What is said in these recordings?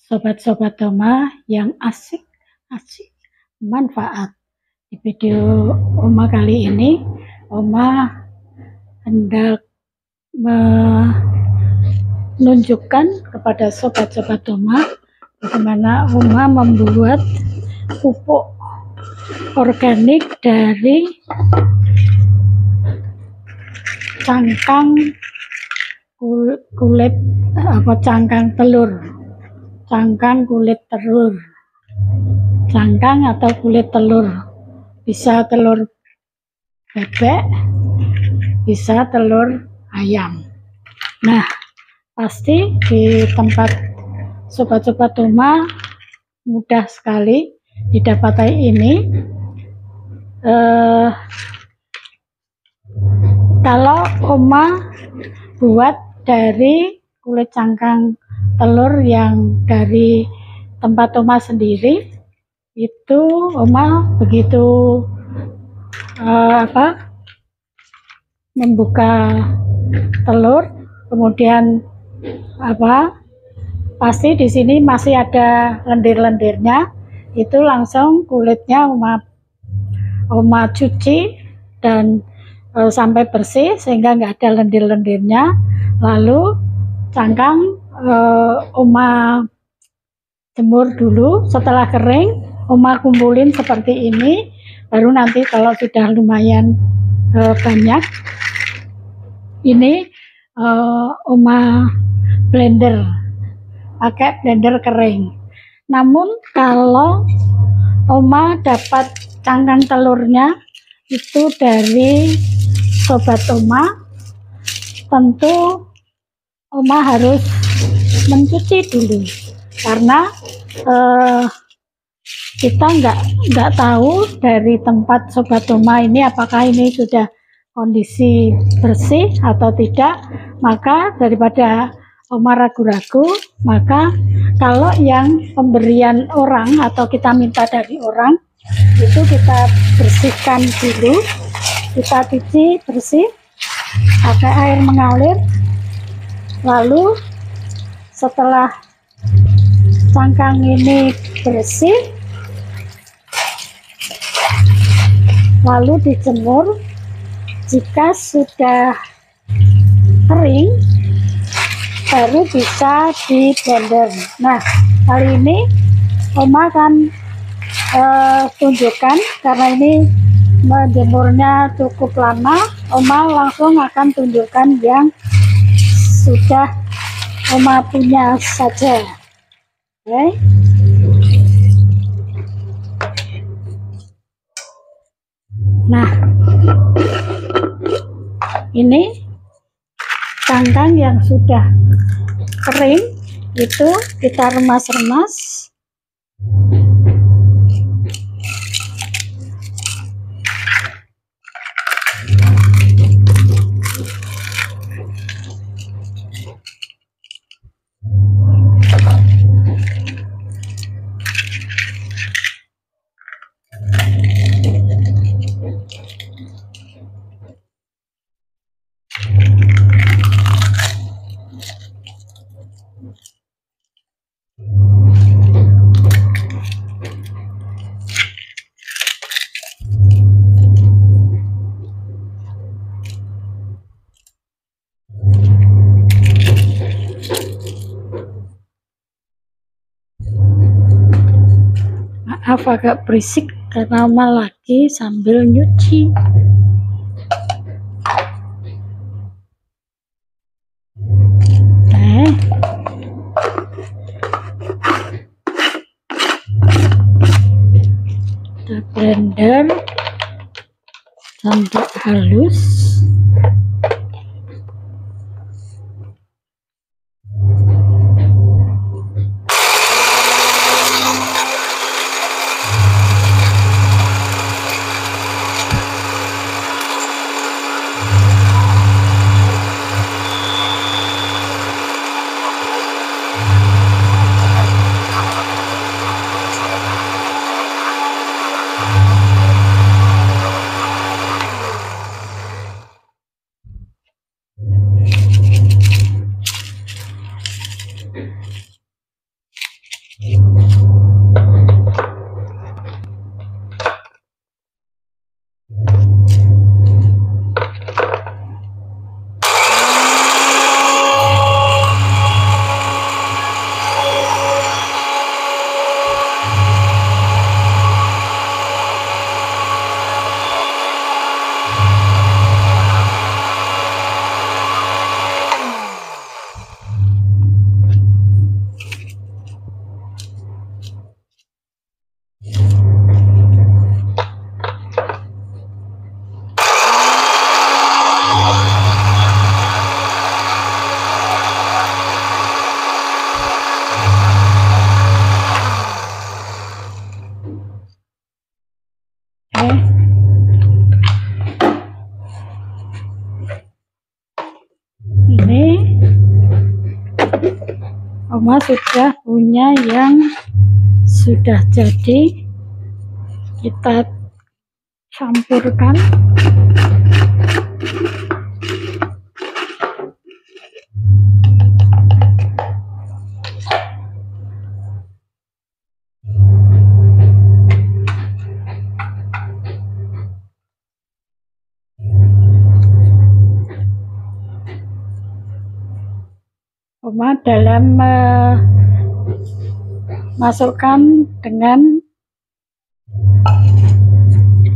sobat-sobat Oma yang asik manfaat. Di video Oma kali ini, Oma hendak menunjukkan kepada sobat-sobat Oma bagaimana Oma membuat pupuk organik dari cangkang kulit cangkang atau kulit telur, bisa telur bebek, bisa telur ayam. Nah, pasti di tempat sobat-sobat Oma mudah sekali didapati ini. Kalau Oma buat dari kulit cangkang telur yang dari tempat Oma sendiri, itu Oma begitu membuka telur, kemudian pasti di sini masih ada lendir-lendirnya, itu langsung kulitnya Oma cuci dan sampai bersih sehingga nggak ada lendir-lendirnya. Lalu cangkang Oma jemur dulu, setelah kering Oma kumpulin seperti ini. Baru nanti kalau sudah lumayan banyak, ini Oma blender, pakai blender kering. Namun kalau Oma dapat cangkang telurnya itu dari sobat Oma, tentu Oma harus mencuci dulu, karena kita nggak tahu dari tempat sobat Oma ini apakah ini sudah kondisi bersih atau tidak. Maka daripada Oma ragu-ragu, maka kalau yang pemberian orang atau kita minta dari orang, itu kita bersihkan dulu, kita cuci bersih pakai air mengalir. Lalu setelah cangkang ini bersih, lalu dijemur. Jika sudah kering, baru bisa di blender. Nah, kali ini Oma akan tunjukkan, karena ini menjemurnya cukup lama, Oma langsung akan tunjukkan yang sudah Oma punya saja. Oke. Nah, ini cangkang yang sudah kering, itu kita remas-remas. Maaf agak berisik karena Oma lagi sambil nyuci. Kita blender sampai halus. Oma sudah punya yang sudah jadi, kita campurkan. Oma dalam masukkan dengan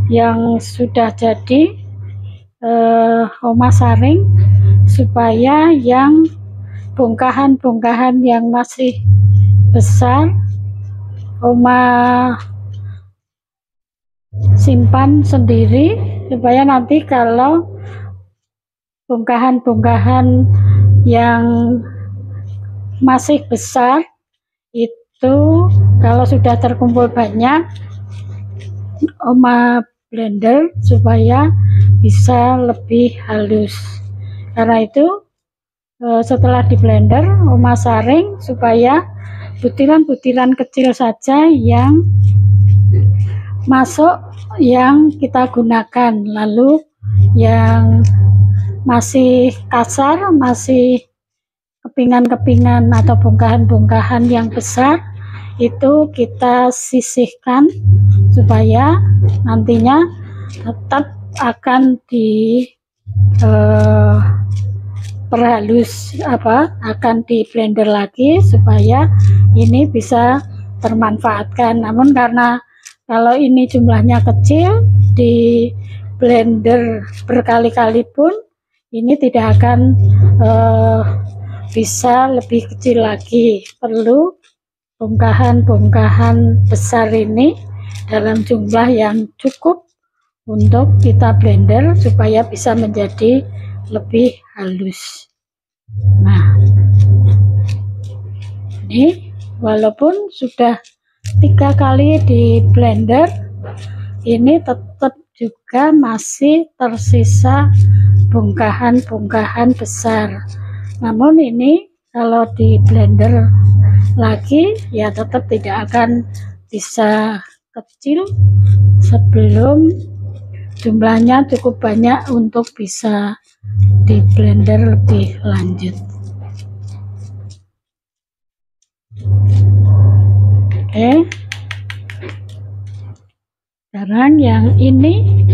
yang sudah jadi, Oma saring supaya yang bongkahan-bongkahan yang masih besar Oma simpan sendiri, supaya nanti kalau bongkahan-bongkahan yang masih besar itu kalau sudah terkumpul banyak, Oma blender supaya bisa lebih halus. Karena itu setelah di blender, Oma saring supaya butiran-butiran kecil saja yang masuk yang kita gunakan, lalu yang masih kasar, masih kepingan-kepingan atau bongkahan-bongkahan yang besar itu kita sisihkan supaya nantinya tetap akan perhalus, akan di blender lagi supaya ini bisa termanfaatkan. Namun karena kalau ini jumlahnya kecil, di blender berkali-kali pun ini tidak akan bisa lebih kecil lagi. Perlu bongkahan-bongkahan besar ini dalam jumlah yang cukup untuk kita blender supaya bisa menjadi lebih halus. Nah, ini walaupun sudah 3 kali di blender, ini tetap juga masih tersisa bongkahan-bongkahan besar. Namun ini kalau di blender lagi ya tetap tidak akan bisa kecil sebelum jumlahnya cukup banyak untuk bisa di blender lebih lanjut. Oke, sekarang yang ini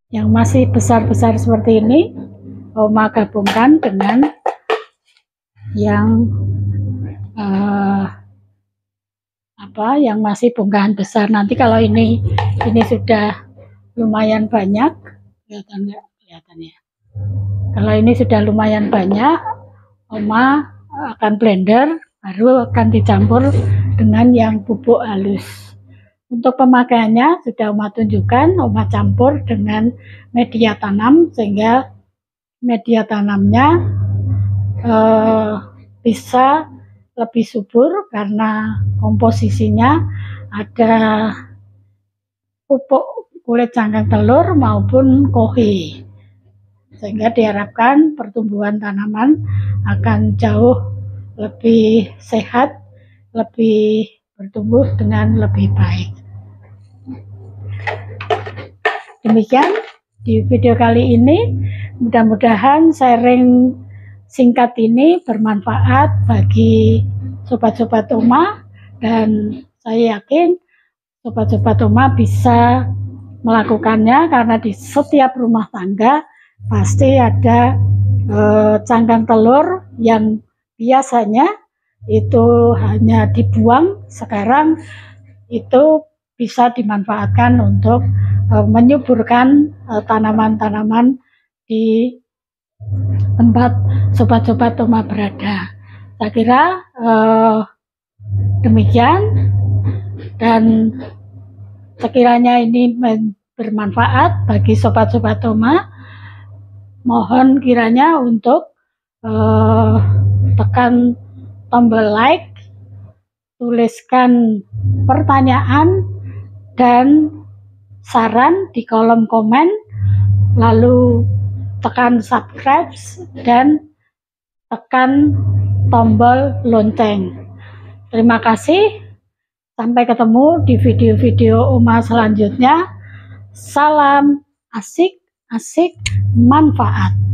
yang masih besar-besar seperti ini, Oma gabungkan dengan yang yang masih bongkahan besar. Nanti kalau ini sudah lumayan banyak, kelihatan nggak? Kelihatan ya. Kalau ini sudah lumayan banyak, Oma akan blender, baru akan dicampur dengan yang bubuk halus. Untuk pemakaiannya sudah Oma tunjukkan, Oma campur dengan media tanam sehingga media tanamnya bisa lebih subur karena komposisinya ada pupuk kulit cangkang telur maupun kohi, sehingga diharapkan pertumbuhan tanaman akan jauh lebih sehat, lebih bertumbuh dengan lebih baik. Demikian di video kali ini, mudah-mudahan sharing singkat ini bermanfaat bagi sobat-sobat Oma, dan saya yakin sobat-sobat Oma bisa melakukannya karena di setiap rumah tangga pasti ada cangkang telur yang biasanya itu hanya dibuang, sekarang itu bisa dimanfaatkan untuk menyuburkan tanaman-tanaman di tempat sobat-sobat Oma berada. Saya kira demikian, dan sekiranya ini bermanfaat bagi sobat-sobat Oma, mohon kiranya untuk tekan tombol like, tuliskan pertanyaan, dan saran di kolom komen, lalu tekan subscribe dan tekan tombol lonceng. Terima kasih. Sampai ketemu di video-video Uma selanjutnya. Salam asik-asik manfaat.